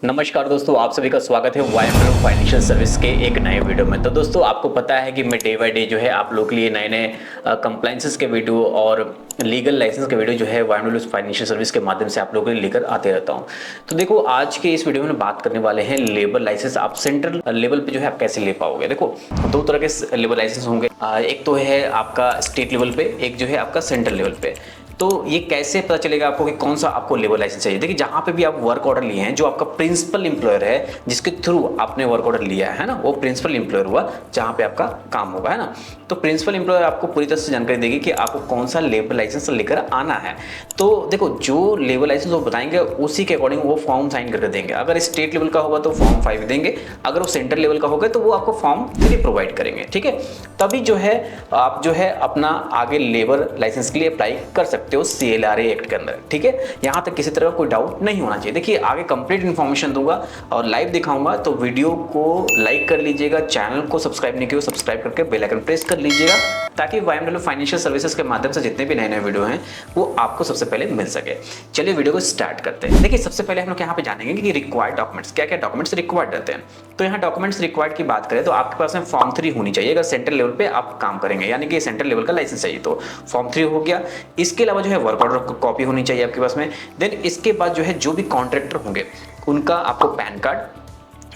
नमस्कार दोस्तों, आप सभी का स्वागत है वाईएमडब्ल्यू फाइनेंशियल सर्विस के एक नए वीडियो में। तो दोस्तों, आपको पता है कि मैं डे बाय डे जो है आप लोग के लिए नए नए कंप्लाइंसेस के वीडियो और लीगल लाइसेंस के वीडियो जो है वाईएमडब्ल्यू फाइनेंशियल सर्विस के माध्यम से आप लोगों के लिए लेकर आते रहता हूं। तो देखो, आज के इस वीडियो में बात करने वाले हैं लेबर लाइसेंस आप सेंट्रल लेवल पे जो है आप कैसे ले पाओगे। देखो, दो तरह के लेबर लाइसेंस होंगे। एक तो है आपका स्टेट लेवल पे, एक जो है आपका सेंट्रल लेवल पे। तो ये कैसे पता चलेगा आपको कि कौन सा आपको लेबर लाइसेंस चाहिए। देखिए, जहां पे भी आप वर्क ऑर्डर लिए हैं, जो आपका प्रिंसिपल एम्प्लॉयर है जिसके थ्रू आपने वर्क ऑर्डर लिया है ना, वो प्रिंसिपल एम्प्लॉयर हुआ जहां पे आपका काम होगा, है ना। तो प्रिंसिपल एम्प्लॉयर आपको पूरी तरह से जानकारी देगी कि आपको कौन सा लेबर लाइसेंस लेकर आना है। तो देखो, जो लेबर लाइसेंस वो बताएंगे उसी के अकॉर्डिंग वो फॉर्म साइन करके देंगे। अगर स्टेट लेवल का होगा तो फॉर्म 5 देंगे, अगर वो सेंट्रल लेवल का होगा तो वो आपको फॉर्म 3 प्रोवाइड करेंगे। ठीक है, तभी जो है आप जो है अपना आगे लेबर लाइसेंस के लिए अप्लाई कर सकते हो CLRA एक्ट के अंदर। ठीक है, यहां तक किसी तरह का कोई डाउट नहीं होना चाहिए। देखिए, आगे कंप्लीट इन्फॉर्मेशन दूंगा और लाइव दिखाऊंगा, तो वीडियो को लाइक कर लीजिएगा, चैनल को सब्सक्राइब नहीं किया तो सब्सक्राइब करके बेल आइकन प्रेस कर लीजिएगा, ताकि वाईएमडब्ल्यू फाइनेंशियल सर्विसेज के माध्यम से जितने भी नए नए वीडियो हैं वो आपको सबसे पहले मिल सके। चलिए वीडियो को स्टार्ट करते हैं। देखिए, सबसे पहले हम लोग यहाँ पे जानेंगे कि रिक्वायर्ड डॉक्यूमेंट्स क्या क्या डॉक्यूमेंट्स रिक्वायर्ड रहते हैं। तो यहाँ डॉक्यूमेंट्स रिक्वायर्ड की बात करें तो आपके पास में फॉर्म 3 होनी चाहिए अगर सेंट्रल लेवल पे आप काम करेंगे, यानी कि सेंट्रल लेवल का लाइसेंस चाहिए तो फॉर्म 3 हो गया। इसके अलावा जो है वर्क ऑर्डर कॉपी होनी चाहिए आपके पास में। देन इसके बाद जो है जो भी कॉन्ट्रैक्टर होंगे उनका आपको पैन कार्ड,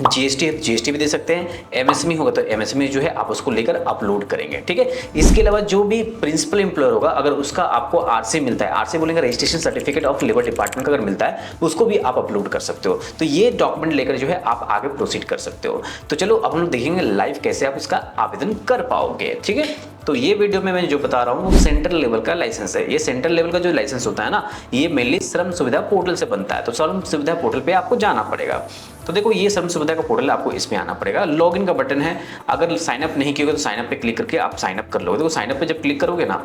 जीएसटी है जीएसटी भी दे सकते हैं, एमएसएमई होगा तो एमएसएमई जो है आप उसको लेकर अपलोड करेंगे। ठीक है, इसके अलावा जो भी प्रिंसिपल एम्प्लॉयर होगा अगर उसका आपको आरसी मिलता है, आरसी बोलेंगे registration certificate of labour department का अगर मिलता है उसको भी आप अपलोड कर सकते हो। तो ये डॉक्यूमेंट लेकर जो है आप आगे प्रोसीड कर सकते हो। तो चलो अब हम लोग देखेंगे लाइव कैसे आप इसका आवेदन कर पाओगे। ठीक है, तो ये वीडियो में मैं जो बता रहा हूँ वो सेंट्रल लेवल का लाइसेंस है। ये सेंट्रल लेवल का जो लाइसेंस होता है ना, ये मेनली श्रम सुविधा पोर्टल से बनता है। तो श्रम सुविधा पोर्टल पे आपको जाना पड़ेगा। तो देखो, ये श्रम सुविधा का पोर्टल आपको इसमें आना पड़ेगा। लॉगिन का बटन है, अगर साइन अप नहीं किया तो साइन अप पे क्लिक करके आप साइन अप कर लोगे। देखो, साइन अप पे जब क्लिक करोगे ना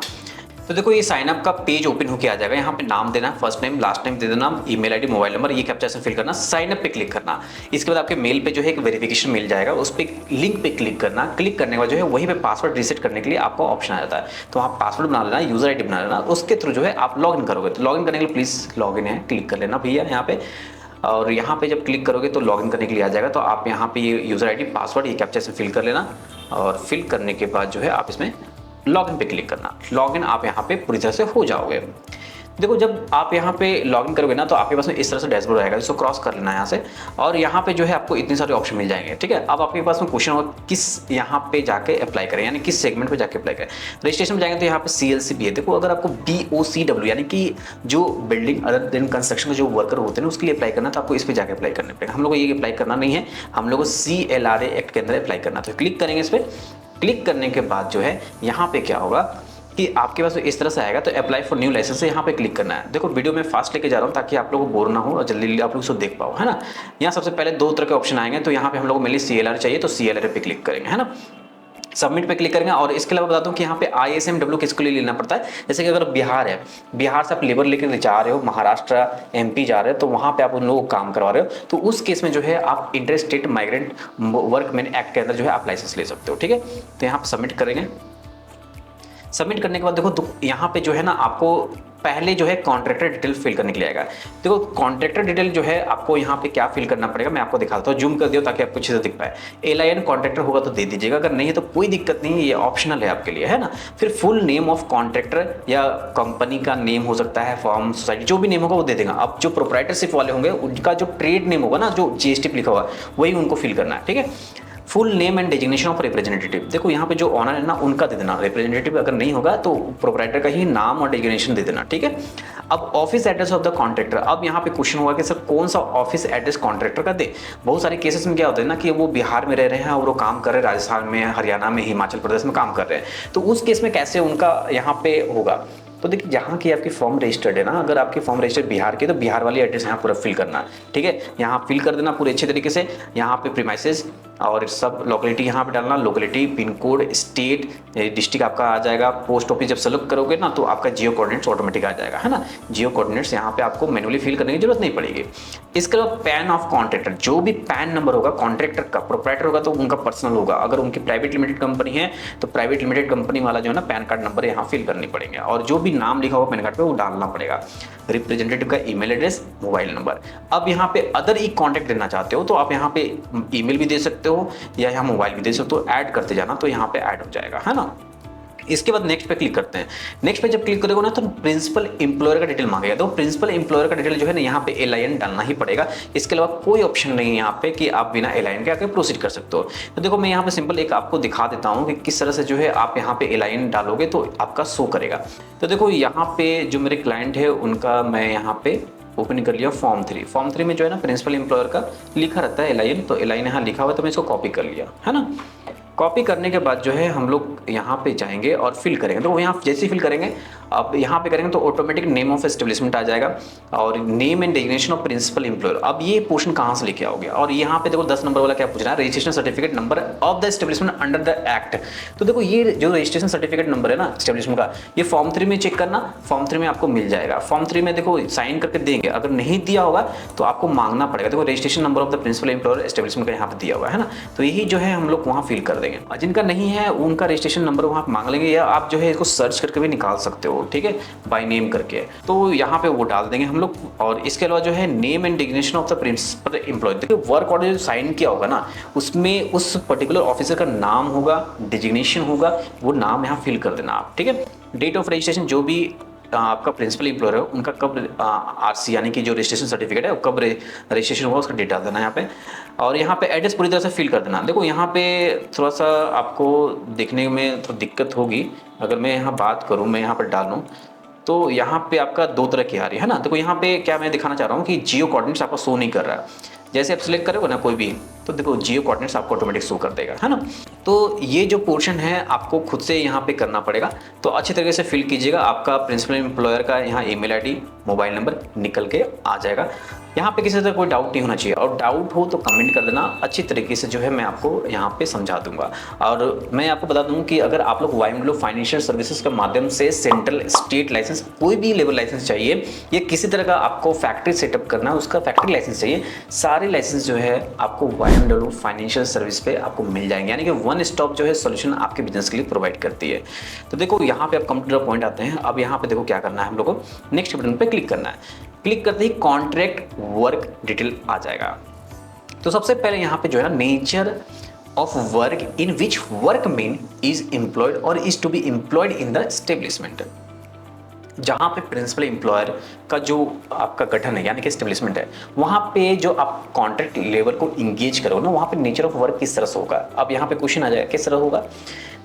तो देखो ये साइन अप का पेज ओपन होकर आ जाएगा। यहाँ पे नाम देना, फर्स्ट नेम लास्ट नेम दे देना, ईमेल आईडी मोबाइल नंबर, ये कैप्चा से फिल करना, साइन अप पे क्लिक करना। इसके बाद आपके मेल पे जो है एक वेरिफिकेशन मिल जाएगा, उस पर लिंक पे क्लिक करना। क्लिक करने के बाद जो है वहीं पे पासवर्ड रीसेट करने के लिए आपको ऑप्शन आ जाता है। तो वहाँ पासवर्ड बना लेना, यूजर आईडी बना लेना, उसके थ्रू जो है आप लॉग इन करोगे। तो लॉग इन करने के लिए प्लीज लॉग इन है क्लिक कर लेना भैया यहाँ पे। और यहाँ पे जब क्लिक करोगे तो लॉगिन करने के लिए आ जाएगा। तो आप यहाँ पे ये यूज़र आईडी पासवर्ड ये कैप्चा से फिल कर लेना, और फिल करने के बाद जो है आप इसमें लॉगिन पे क्लिक करना। लॉगिन आप यहाँ पे पूरी तरह से हो जाओगे। देखो, जब आप यहाँ पे लॉगिन करोगे ना तो आपके पास में इस तरह से डैशबोर्ड आएगा, जिसको क्रॉस कर लेना है यहाँ से, और यहाँ पे जो है आपको इतने सारे ऑप्शन मिल जाएंगे। ठीक है, अब आपके पास में क्वेश्चन होगा किस यहाँ पे जाके अप्लाई करें, यानी किस सेगमेंट पे जाके अप्लाई करें। रजिस्ट्रेशन में जाएंगे तो यहाँ पे CLC भी है। देखो, अगर आपको BOCW यानी कि जो बिल्डिंग अदर देन कंस्ट्रक्शन के जो वर्कर होते हैं उसके लिए अप्लाई करना, तो आपको इस पर जाकर अप्लाई करना पड़ेगा। हम लोग को ये अप्लाई करना नहीं है, हम लोग को CLRA एक्ट के अंदर अप्लाई करना। तो क्लिक करेंगे इस पर। क्लिक करने के बाद जो है यहाँ पे क्या होगा कि आपके पास इस तरह से आएगा। तो अप्लाई फॉर न्यू लाइसेंस से यहाँ पे क्लिक करना है। देखो, वीडियो में फास्ट लेके जा रहा हूँ ताकि आप लोगों को बोर ना हो और जल्दी आप लोग इसको देख पाओ, है ना। यहाँ सबसे पहले 2 तरह के ऑप्शन आएंगे। तो यहाँ पे हम लोग को मेनली CLR चाहिए तो CLR पे क्लिक करेंगे, है ना। सबमिट पे क्लिक करेंगे। और इसके अलावा बता दूं कि यहाँ पे ISMW किसके लिए लेना पड़ता है। जैसे कि अगर बिहार है, बिहार से आप लेबर लेकर जा रहे हो, महाराष्ट्र MP जा रहे हो, तो वहाँ पे आप उन लोगों को काम करवा रहे हो, तो उस केस में जो है आप inter state migrant workman act के अंदर जो है आप लाइसेंस ले सकते हो। ठीक है, तो यहाँ पे सबमिट करेंगे। सबमिट करने के बाद देखो यहाँ पे जो है ना आपको पहले जो है कॉन्ट्रैक्टर डिटेल फिल करने के लिए आएगा। देखो, कॉन्ट्रैक्टर डिटेल जो है आपको यहाँ पे क्या फिल करना पड़ेगा मैं आपको दिखाता हूँ। जूम कर दियो ताकि आपको अच्छे से दिख पाए। LIN कॉन्ट्रैक्टर होगा तो दे दीजिएगा, अगर नहीं है तो कोई दिक्कत नहीं है, ये ऑप्शनल है आपके लिए, है ना। फिर फुल नेम ऑफ कॉन्ट्रैक्टर या कंपनी का नेम हो सकता है, फॉर्म, सोसाइटी, जो भी नेम होगा वो दे देगा। अब जो प्रोप्राइटरशिप वाले होंगे उनका जो ट्रेड नेम होगा ना, जो GST लिखा हुआ वही उनको फिल करना है। ठीक है, full name and designation of representative. देखो, यहाँ पे जो ऑनर है ना उनका दे देना, रिप्रेजेंटेटिव अगर नहीं होगा तो प्रोप्राइटर का ही नाम और डेजिग्नेशन दे देना। ठीक है, अब office address of the contractor. अब यहाँ पे क्वेश्चन होगा कि सर कौन सा ऑफिस एड्रेस कॉन्ट्रैक्टर का दे। बहुत सारे केसेस में क्या होता है ना कि वो बिहार में रह रहे हैं और वो काम कर रहे हैं राजस्थान में, हरियाणा में, हिमाचल प्रदेश में काम कर रहे हैं, तो उस केस में कैसे उनका यहाँ पे होगा। तो देखिए, जहाँ की आपकी फॉर्म रजिस्टर्ड है ना, अगर आपकी फॉर्म रजिस्टर्ड बिहार की तो बिहार वाली एड्रेस यहाँ पूरा फिल करना है। ठीक है, यहाँ फिल कर देना पूरे अच्छे तरीके से। यहाँ पे प्रीमाइसेस और सब लोकेलिटी यहाँ पे डालना, locality, pin code, state, district आपका आ जाएगा। पोस्ट ऑफिस जब सेलेक्ट करोगे ना तो आपका जियो कोऑर्डिनेट्स ऑटोमेटिक आ जाएगा, है ना। जियो कोऑर्डिनेट्स यहाँ पे आपको मैनुअली फिल करने की जरूरत नहीं पड़ेगी। इसके अलावा पैन ऑफ कॉन्ट्रैक्टर, जो भी पैन नंबर होगा कॉन्ट्रैक्टर का, प्रोप्राइटर होगा तो उनका पर्सनल होगा, अगर उनकी प्राइवेट लिमिटेड कंपनी है तो प्राइवेट लिमिटेड कंपनी वाला जो है ना पैन कार्ड नंबर यहाँ फिल करनी पड़ेंगे, और जो भी नाम लिखा होगा पैन कार्ड पे वो डालना पड़ेगा। रिप्रेजेंटेटिव का ईमेल एड्रेस, मोबाइल नंबर। अब यहाँ पे अदर ई कॉन्टैक्ट देना चाहते हो तो आप यहाँ पे ईमेल भी दे सकते हो या यहाँ मोबाइल भी दे सकते हो, ऐड करते जाना तो यहाँ पे ऐड हो जाएगा, है ना। इसके बाद नेक्स्ट पे क्लिक करते हैं। नेक्स्ट पे जब क्लिक करोगे ना तो प्रिंसिपल एम्प्लॉयर का डिटेल मांगेगा, तो प्रिंसिपल एम्प्लॉयर का डिटेल जो है ना यहाँ पे LIN डालना ही पड़ेगा। इसके अलावा कोई ऑप्शन नहीं है यहाँ पे कि आप बिना LIN के आके प्रोसीड कर सकते हो। तो देखो मैं यहाँ पे सिंपल एक आपको दिखा देता हूँ कि किस तरह से जो है आप यहाँ पे LIN डालोगे तो आपका शो करेगा। तो देखो यहाँ पे जो मेरे क्लाइंट है उनका मैं यहाँ पे ओपन कर लिया फॉर्म 3। फॉर्म 3 में जो है ना प्रिंसिपल एम्प्लॉयर का लिखा रहता है LIN, तो LIN यहाँ लिखा हुआ है तो मैं इसको कॉपी कर लिया, है ना। कॉपी करने के बाद जो है हम लोग यहाँ पे जाएंगे और फिल करेंगे। तो यहाँ जैसे ही फिल करेंगे अब यहाँ पे करेंगे तो ऑटोमेटिक नेम ऑफ एस्टेब्लिशमेंट आ जाएगा और name and designation of principal employer. अब ये पोर्शन कहाँ से लेके आओगे, और यहाँ पे देखो 10 नंबर वाला क्या पूछ रहा है, registration certificate number of the establishment under the act. तो देखो ये जो रजिस्ट्रेशन सर्टिफिकेट नंबर है ना एस्टेब्लिशमेंट का, ये फॉर्म 3 में चेक करना, फॉर्म 3 में आपको मिल जाएगा। फॉर्म 3 में देखो साइन करके देंगे, अगर नहीं दिया होगा तो आपको मांगना पड़ेगा। देखो registration number of the principal employer establishment का यहाँ पे दिया हुआ है ना, तो यही जो है हम लोग वहाँ फिल कर देंगे। जिनका नहीं है उनका रजिस्ट्रेशन नंबर वहाँ मांग लेंगे, या आप जो है इसको सर्च करके भी निकाल सकते हो, ठीक है, बाय नेम करके। तो यहाँ पे वो डाल देंगे हम लोग। और इसके अलावा जो है name and designation of the principal employ, देखिए वर्क ऑर्डर जो साइन किया होगा ना उसमें उस पर्टिकुलर ऑफिसर का नाम होगा, डिजिग्नेशन होगा, वो नाम यहाँ फिल कर देना आप, ठीक है। डेट ऑफ रजिस्ट्रेशन, जो भी आपका प्रिंसिपल एम्प्लॉयर है उनका कब RC यानी कि जो रजिस्ट्रेशन सर्टिफिकेट है कब रजिस्ट्रेशन हुआ उसका डेट डाल देना यहाँ पे। और यहाँ पे एड्रेस पूरी तरह से फिल कर देना। देखो यहाँ पे थोड़ा सा आपको देखने में थोड़ी दिक्कत होगी, अगर मैं यहाँ बात करूँ, मैं यहाँ पर डालूँ तो यहाँ पे आपका 2 तरह की आ रही है ना। देखो यहाँ पे क्या मैं दिखाना चाह रहा हूँ कि जियो कोऑर्डिनेट्स आपका शो नहीं कर रहा है। जैसे आप सिलेक्ट करोगे ना कोई भी, तो देखो जियो कोऑर्डिनेट्स आपको ऑटोमेटिक शो कर देगा, है ना। तो ये जो पोर्शन है आपको खुद से यहाँ पे करना पड़ेगा, तो अच्छी तरीके से फिल कीजिएगा। आपका प्रिंसिपल एम्प्लॉयर का यहाँ ईमेल ID, मोबाइल नंबर निकल के आ जाएगा। यहाँ पे किसी तरह कोई डाउट नहीं होना चाहिए, और डाउट हो तो कमेंट कर देना, अच्छी तरीके से जो है मैं आपको यहाँ पे समझा दूंगा। और मैं आपको बता दूँ कि अगर आप लोग YMLO फाइनेंशियल सर्विसेज के माध्यम से सेंट्रल, स्टेट लाइसेंस, कोई भी लेवल लाइसेंस चाहिए, या किसी तरह का आपको फैक्ट्री सेटअप करना है उसका फैक्ट्री लाइसेंस चाहिए, सारे लाइसेंस जो है आपको YMLO फाइनेंशियल सर्विस पे आपको मिल जाएंगे, यानी कि वन स्टॉप जो है सोल्यूशन आपके बिजनेस के लिए प्रोवाइड करती है। तो देखो यहाँ पे आप कम टू द पॉइंट आते हैं। अब यहाँ पे देखो क्या करना है, हम लोग को नेक्स्ट बटन पे क्लिक करना है। क्लिक करते ही कॉन्ट्रैक्ट वर्क डिटेल आ जाएगा। तो सबसे पहले यहाँ पे जो है ना nature of work in which workman is employed और is to be employed in the establishment. जहाँ पे प्रिंसिपल एम्प्लॉयर का जो आपका गठन है यानी कि एस्टेब्लिशमेंट है, वहाँ पे जो आप कॉन्ट्रैक्ट लेबर को इंगेज करो ना, वहाँ पे नेचर ऑफ वर्क किस तरह से होगा। अब यहाँ पे क्वेश्चन आ जाएगा किस तरह होगा।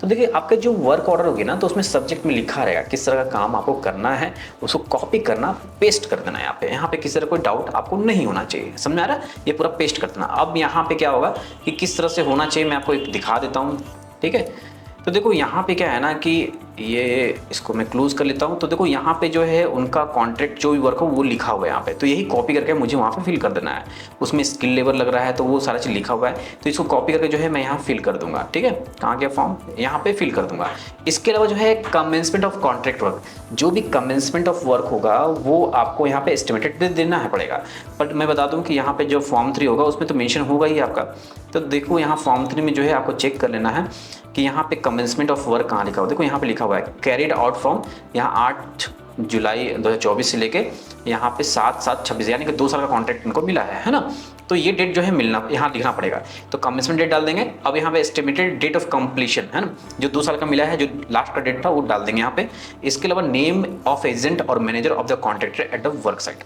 तो देखिए आपका जो वर्क ऑर्डर होगी ना, तो उसमें सब्जेक्ट में लिखा रहेगा किस तरह का काम आपको करना है, उसको कॉपी करना, पेस्ट कर देना। यहाँ पे किसी तरह कोई डाउट आपको नहीं होना चाहिए, समझ आ रहा है, ये पूरा पेस्ट कर देना। अब यहाँ पे क्या होगा कि किस तरह से होना चाहिए मैं आपको एक दिखा देता हूँ, ठीक है। तो देखो यहाँ पे क्या है ना कि ये इसको मैं क्लोज कर लेता हूँ। तो देखो यहाँ पे जो है उनका कॉन्ट्रैक्ट जो भी वर्क हो वो लिखा हुआ है यहाँ पे, तो यही कॉपी करके मुझे वहाँ पे फिल कर देना है। उसमें स्किल लेवल लग रहा है तो वो सारा चीज़ लिखा हुआ है, तो इसको कॉपी करके जो है मैं यहाँ फिल कर दूंगा, ठीक है। कहाँ गया फॉर्म, यहाँ पे फिल कर दूंगा। इसके अलावा जो है कमेंसमेंट ऑफ कॉन्ट्रैक्ट वर्क, जो भी कमेंसमेंट ऑफ वर्क होगा वो आपको यहाँ पे एस्टिमेटेड देना है पड़ेगा। बट मैं बता दूँ कि यहाँ पे जो फॉर्म 3 होगा उसमें तो मेंशन होगा ही आपका। तो देखो यहाँ फॉर्म 3 में जो है आपको चेक कर लेना है कि यहाँ पे कमेंसमेंट ऑफ वर्क कहाँ लिखा हुआ। देखो यहाँ पे लिखा हुआ है कैरिड आउट फ्रॉम यहाँ 8 जुलाई 2024 से लेके यहाँ पे 7/7/26, यानी कि 2 साल का कॉन्ट्रैक्ट इनको मिला है ना। तो ये डेट जो है मिलना यहाँ लिखना पड़ेगा। तो कमेंसमेंट डेट डाल देंगे। अब यहाँ पे एस्टिमेटेड डेट ऑफ कंप्लीशन है ना, जो 2 साल का मिला है, जो लास्ट का डेट था वो डाल देंगे यहाँ पे। इसके अलावा नेम ऑफ एजेंट और manager of the contractor at the work site.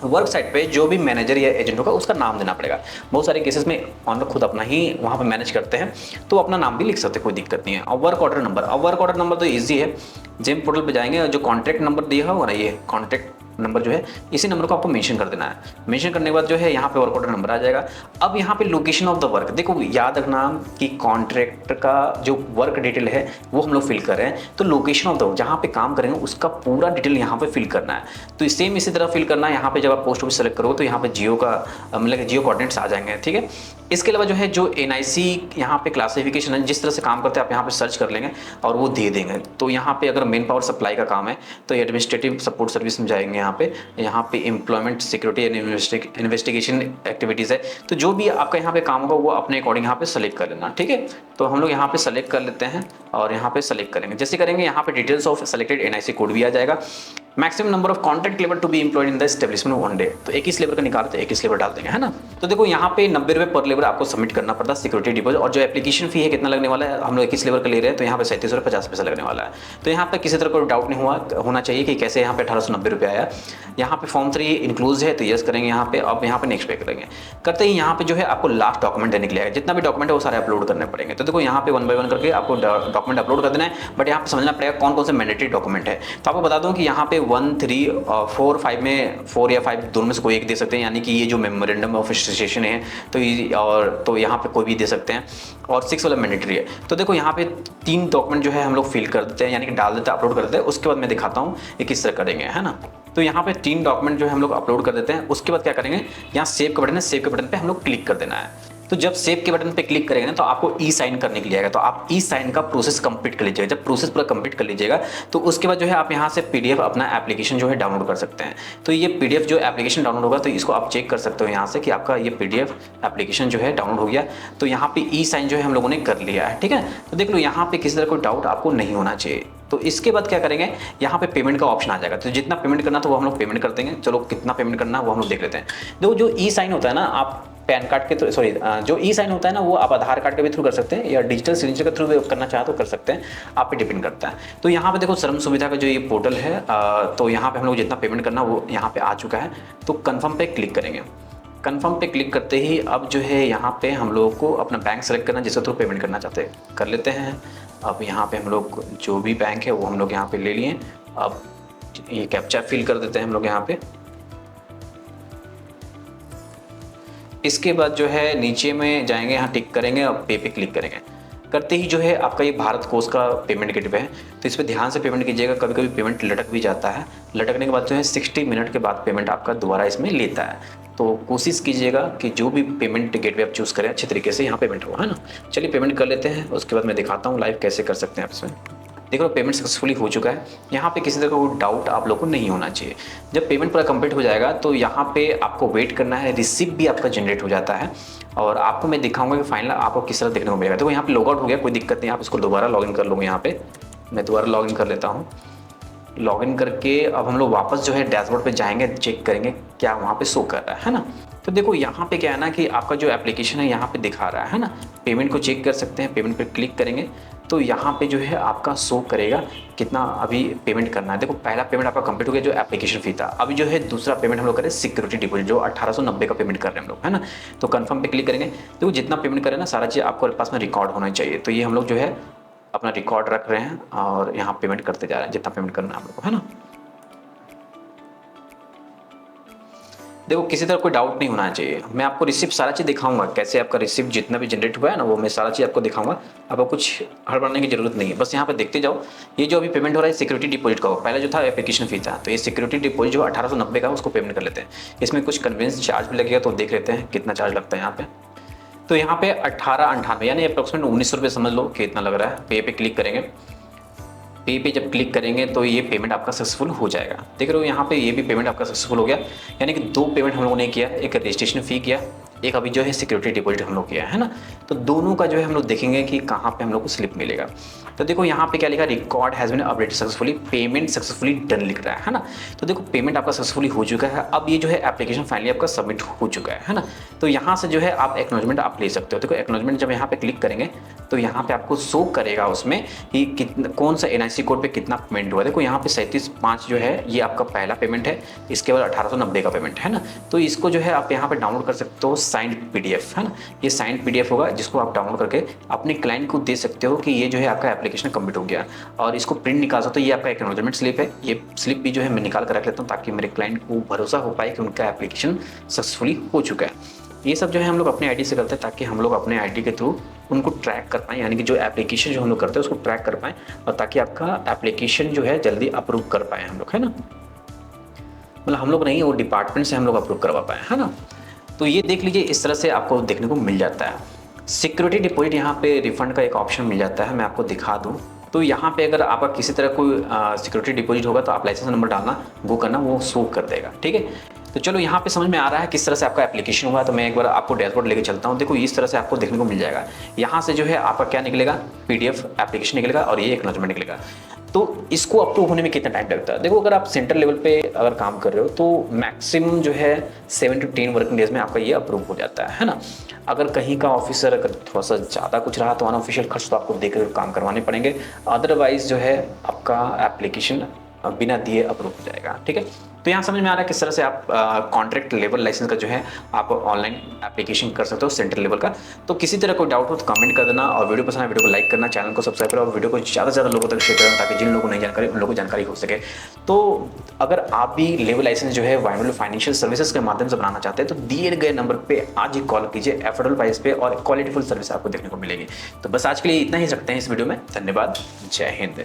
Work site पे जो भी मैनेजर या एजेंट होगा उसका नाम देना पड़ेगा। बहुत सारे केसेस में हम लोग खुद अपना ही वहाँ पे मैनेज करते हैं, तो अपना नाम भी लिख सकते हैं, कोई दिक्कत नहीं है। और वर्क ऑर्डर नंबर, अब वर्क ऑर्डर नंबर तो ईजी है, जेम पोर्टल पे जाएंगे, जो कॉन्ट्रैक्ट नंबर दिया होगा ना, ये कॉन्ट्रैक्ट नंबर जो है इसी नंबर को आपको मेंशन कर देना है। मेंशन करने के बाद जो है यहाँ पे वर्क ऑर्डर नंबर आ जाएगा। अब यहाँ पे लोकेशन ऑफ द वर्क, देखो याद रखना कि कॉन्ट्रैक्ट का जो वर्क डिटेल है वो हम लोग फिल कर रहे हैं, तो लोकेशन ऑफ द वर्क जहाँ पे काम करेंगे उसका पूरा डिटेल यहाँ पे फिल करना है। तो सेम इसी तरह फिल करना है। यहाँ पे जब आप पोस्ट ऑफिस सेलेक्ट करोगे तो यहाँ पे जियो का मतलब जियो कोऑर्डिनेट्स आ जाएंगे, ठीक है। इसके अलावा जो है जो NIC यहाँ पे क्लासिफिकेशन है, जिस तरह से काम करते हैं आप यहाँ पे सर्च कर लेंगे और वो दे देंगे। तो यहाँ पे अगर मेन पावर सप्लाई का काम है तो एडमिनिस्ट्रेटिव सपोर्ट सर्विस में जाएंगे। यहाँ पे employment security and investigation activities है। तो जो भी आपका यहाँ पे काम होगा वो अपने अकॉर्डिंग यहाँ पे सेलेक्ट कर लेना, ठीक है। तो हम लोग यहाँ पे सेलेक्ट कर लेते हैं और यहाँ पे सेलेक्ट करेंगे। जैसे करेंगे यहाँ पे details of selected NIC code भी आ जाएगा। Maximum number of contract labour to be employed in the establishment 1 day, तो 21 लेबर का निकाल तो 21 लेबर डाल देंगे, है ना। तो देखो यहाँ पे 90 रुपये पर लेबर आपको सबमिट करना पड़ता है सिक्योरिटी डिपॉजिट। और जो एप्लीकेशन फी है कितना लगने वाला है, हम लोग 21 लेबर का ले रहे हैं तो यहाँ पे 37 रुपये लगने वाला है। तो यहाँ पे किसी तरह कोई डाउट नहीं होना चाहिए कि कैसे यहाँ पे 1890 रुपये आया। यहाँ पे फॉर्म 3 इंक्लूज है तो यस करेंगे यहाँ पे। अब यहाँ पे नेक्स्ट पे करेंगे। करते ही यहाँ पे जो है आपको लास्ट डॉक्यूमेंट देने के लिए, जितना भी डॉक्यूमेंट है वो सारे अपलोड करने पड़ेंगे। तो देखो यहाँ पे 1 बाय 1 करके आपको डॉक्यूमेंट अपलोड कर देना है। बट यहाँ पे समझना पड़ेगा कौन कौन से मैंडेटरी डॉक्यूमेंट है। तो आपको बता दूँ कि यहाँ पे 1, 3, 4, 5 में 4 या 5 दोनों में से कोई एक दे सकते हैं, यानी कि ये जो मेमोरेंडम ऑफ एसोसिएशन है तो यहाँ पे कोई भी दे सकते हैं। और 6 वाला मैंडेटरी है। तो देखो यहाँ पे 3 डॉक्यूमेंट जो है हम लोग फिल कर देते हैं, यानी कि डाल देते हैं, अपलोड कर देते हैं। उसके बाद मैं दिखाता हूँ ये किस तरह करेंगे, है ना। तो यहाँ पे 3 डॉक्यूमेंट जो है हम लोग अपलोड कर देते हैं। उसके बाद क्या करेंगे, यहाँ सेव का बटन है, सेव के बटन पे हम लोग क्लिक कर देना है। तो जब सेव के बटन पे क्लिक करेंगे ना तो आपको ई साइन करने के लिए आएगा। तो आप ई साइन का प्रोसेस कंप्लीट कर लीजिएगा। जब प्रोसेस पूरा कंप्लीट कर लीजिएगा तो उसके बाद जो है आप यहाँ से PDF अपना एप्लीकेशन जो है डाउनलोड कर सकते हैं। तो ये PDF जो एप्लीकेशन डाउनलोड होगा तो इसको आप चेक कर सकते हो यहाँ से कि आपका ये PDF एप्लीकेशन जो है डाउनलोड हो गया। तो यहाँ पे ई साइन जो है हम लोगों ने कर लिया है, ठीक है। तो देख लो यहाँ पे किसी तरह कोई डाउट आपको नहीं होना चाहिए। तो इसके बाद क्या करेंगे, यहाँ पे पेमेंट का ऑप्शन आ जाएगा। तो जितना पेमेंट करना तो वो हम लोग पेमेंट कर देंगे। चलो कितना पेमेंट करना है वो हम लोग देख लेते हैं। देखो जो ई साइन होता है ना, आप पैन कार्ड के थ्रू जो ई साइन होता है ना वो आप आधार कार्ड के भी थ्रू कर सकते हैं या डिजिटल सिग्नेचर के थ्रू करना चाहे तो कर सकते हैं, आप पे डिपेंड करता है। तो यहाँ पे देखो श्रम सुविधा का जो ये पोर्टल है, तो यहाँ पे हम लोग जितना पेमेंट करना वो यहाँ पे आ चुका है। तो कन्फर्म पे क्लिक करेंगे। कन्फर्म पे क्लिक करते ही अब जो है यहाँ पे हम लोगों को अपना बैंक सेलेक्ट करना, जिसके थ्रू पेमेंट करना चाहते हैं कर लेते हैं। अब यहाँ पे हम लोग जो भी बैंक है वो हम लोग यहाँ पे ले लिए। अब ये कैप्चा फिल कर देते हैं हम लोग यहाँ पे। इसके बाद जो है नीचे में जाएंगे, यहाँ टिक करेंगे और पे पे क्लिक करेंगे। करते ही जो है आपका ये भारत कोष का पेमेंट गेटवे है, तो इस पर ध्यान से पेमेंट कीजिएगा। कभी कभी पेमेंट लटक भी जाता है। लटकने के बाद जो है 60 मिनट के बाद पेमेंट आपका दोबारा इसमें लेता है। तो कोशिश कीजिएगा कि जो भी पेमेंट गेटवे आप चूज़ करें अच्छे तरीके से यहाँ पेमेंट हो, है ना। चलिए पेमेंट कर लेते हैं। उसके बाद मैं दिखाता हूँ लाइव कैसे कर सकते हैं आप इसमें। देख लो पेमेंट सक्सेसफुली हो चुका है। यहाँ पे किसी तरह का कोई डाउट आप लोग को नहीं होना चाहिए। जब पेमेंट पूरा कंप्लीट हो जाएगा तो यहाँ पे आपको वेट करना है। रिसिप्ट भी आपका जनरेट हो जाता है और आपको मैं दिखाऊंगा कि फाइनल आपको किस तरह देखने को मिलेगा। देखो यहाँ पे लॉग आउट हो गया, कोई दिक्कत नहीं। आप इसको दोबारा लॉगिन कर लोगे। यहाँ पे मैं दोबारा लॉगिन कर लेता हूँ। लॉगिन करके अब हम लोग वापस जो है डैशबोर्ड पे जाएंगे, चेक करेंगे क्या वहाँ पे शो कर रहा है ना। तो देखो यहाँ पे क्या है ना कि आपका जो एप्लीकेशन है यहाँ पे दिखा रहा है ना। पेमेंट को चेक कर सकते हैं। पेमेंट पे क्लिक करेंगे तो यहाँ पे जो है आपका शो करेगा कितना अभी पेमेंट करना है। देखो पहला पेमेंट आपका कंप्लीट हो गया जो एप्लीकेशन फी था। अभी जो है दूसरा पेमेंट हम लोग करें सिक्योरिटी डिपॉजिट, जो 1890 का पेमेंट कर रहे हैं हम लोग, है ना। तो कंफर्म पे क्लिक करेंगे। देखो जितना पेमेंट करें ना सारा चीज़ आपको पास में रिकॉर्ड होना चाहिए। तो ये हम लोग जो है अपना रिकॉर्ड रख रहे हैं और यहाँ पेमेंट करते जा रहे हैं जितना पेमेंट करना है हम लोग को, है ना। देखो किसी तरह कोई डाउट नहीं होना चाहिए। मैं आपको रिसिप्ट सारा चीज़ दिखाऊंगा, कैसे आपका रिसिप्ट जितना भी जनरेट हुआ है ना वो मैं सारा चीज़ आपको दिखाऊंगा। आपको कुछ हड़बड़ाने की जरूरत नहीं है, बस यहाँ पे देखते जाओ। ये जो अभी पेमेंट हो रहा है सिक्योरिटी डिपॉजिट का, पहले जो था एप्लीकेशन फी था, तो ये सिक्योरिटी डिपॉजिट जो 1890 का उसको पेमेंट कर लेते हैं। इसमें कुछ कन्वेंस चार्ज भी लगेगा तो देख लेते हैं कितना चार्ज लगता है यहाँ पे। तो यहाँ पे 1898 यानी अप्रोक्सीमेट 1900 रुपये समझ लो कि इतना लग रहा है। पे पे क्लिक करेंगे। पे पे जब क्लिक करेंगे तो ये पेमेंट आपका सक्सेसफुल हो जाएगा। देख रहे हो यहाँ पे ये भी पेमेंट आपका सक्सेसफुल हो गया। यानी कि 2 पेमेंट हम लोगों ने किया, एक रजिस्ट्रेशन फ़ी किया, एक अभी जो है सिक्योरिटी डिपॉजिट हम लोग किया है ना। तो दोनों का जो है हम लोग देखेंगे कि कहाँ पे हम लोग को स्लिप मिलेगा। तो देखो यहाँ पे क्या लिखा, record has been updated successfully, payment successfully done लिख रहा है ना। तो देखो पेमेंट आपका सक्सेसफुली हो चुका है। अब ये जो है एप्लीकेशन फाइनली आपका सबमिट हो चुका है ना। तो यहाँ से जो है आप एक्नॉलेजमेंट आप ले सकते हो। देखो एक्नॉलेजमेंट जब यहाँ पे क्लिक करेंगे तो यहाँ पे आपको शो करेगा उसमें कि कितना कौन सा NIC कोड पे कितना पेमेंट हुआ। देखो यहाँ पे 37.5 जो है ये आपका पहला पेमेंट है। इसके बाद 1890 का पेमेंट है ना। तो इसको जो है आप यहाँ पे डाउनलोड कर सकते हो साइंड PDF है ना, ये साइंड PDF होगा जिसको आप डाउनलोड करके अपने क्लाइंट को दे सकते हो कि ये जो है आपका एप्लीकेशन कंप्लीट हो गया। और इसको प्रिंट निकाल सकते हो, ये आपका एक्नॉलेजमेंट स्लिप है। ये स्लिप भी जो है मैं निकाल कर रख लेता हूँ ताकि मेरे क्लाइंट को भरोसा हो पाए कि उनका एप्लीकेशन सक्सेसफुली हो चुका है। ये सब जो है हम लोग अपने आईडी से करते हैं ताकि हम लोग अपने आईडी के थ्रू उनको ट्रैक कर पाएँ, यानी कि जो एप्लीकेशन जो हम लोग करते हैं उसको ट्रैक कर पाएँ और ताकि आपका एप्लीकेशन जो है जल्दी अप्रूव कर पाएँ हम लोग, है ना। मतलब हम लोग नहीं, वो डिपार्टमेंट से हम लोग अप्रूव करवा पाएँ, है ना। तो ये देख लीजिए, इस तरह से आपको देखने को मिल जाता है। सिक्योरिटी डिपॉजिट यहाँ पे रिफंड का एक ऑप्शन मिल जाता है, मैं आपको दिखा दूँ। तो यहाँ पे अगर आपका किसी तरह कोई सिक्योरिटी डिपॉजिट होगा तो आप लाइसेंस नंबर डालना, वो करना, वो शो कर देगा, ठीक है। तो चलो यहाँ पे समझ में आ रहा है किस तरह से आपका एप्लीकेशन हुआ। तो मैं एक बार आपको डैशबोर्ड लेके चलता हूँ। देखो इस तरह से आपको देखने को मिल जाएगा। यहाँ से जो है आपका क्या निकलेगा, PDF एप्लीकेशन निकलेगा और ये एक्नॉलेजमेंट निकलेगा। तो इसको अप्रूव होने में कितना टाइम लगता है? देखो अगर आप सेंटर लेवल पे अगर काम कर रहे हो तो मैक्सिमम जो है 7 to 10 वर्किंग डेज में आपका ये अप्रूव हो जाता है ना। अगर कहीं का ऑफिसर अगर थोड़ा सा ज़्यादा कुछ रहा तो अनऑफिशियल खर्च तो आपको देकर काम करवाने पड़ेंगे, अदरवाइज जो है आपका एप्लीकेशन बिना दिए अप्रूव हो जाएगा, ठीक है। तो यहाँ समझ में आ रहा है किस तरह से आप कॉन्ट्रैक्ट लेवल लाइसेंस का जो है आप ऑनलाइन एप्लीकेशन कर सकते हो सेंटर लेवल का। तो किसी तरह कोई डाउट हो तो कमेंट कर देना और वीडियो पसंद है वीडियो को लाइक करना, चैनल को सब्सक्राइब करो और वीडियो को ज़्यादा से ज़्यादा लोगों तक शेयर करना ताकि जिन लोगों को नहीं जानकारी उन लोगों को जानकारी हो सके। तो अगर आप भी लेवल लाइसेंस जो है वाइमलो फाइनेंशियल सर्विसेज के माध्यम से बनाना चाहते हैं तो दिए गए नंबर पर आज ही कॉल कीजिए। एफोर्डेबल प्राइस पे और क्वालिटीफुल सर्विस आपको देखने को मिलेगी। तो बस आज के लिए इतना ही रखते हैं इस वीडियो में। धन्यवाद, जय हिंद।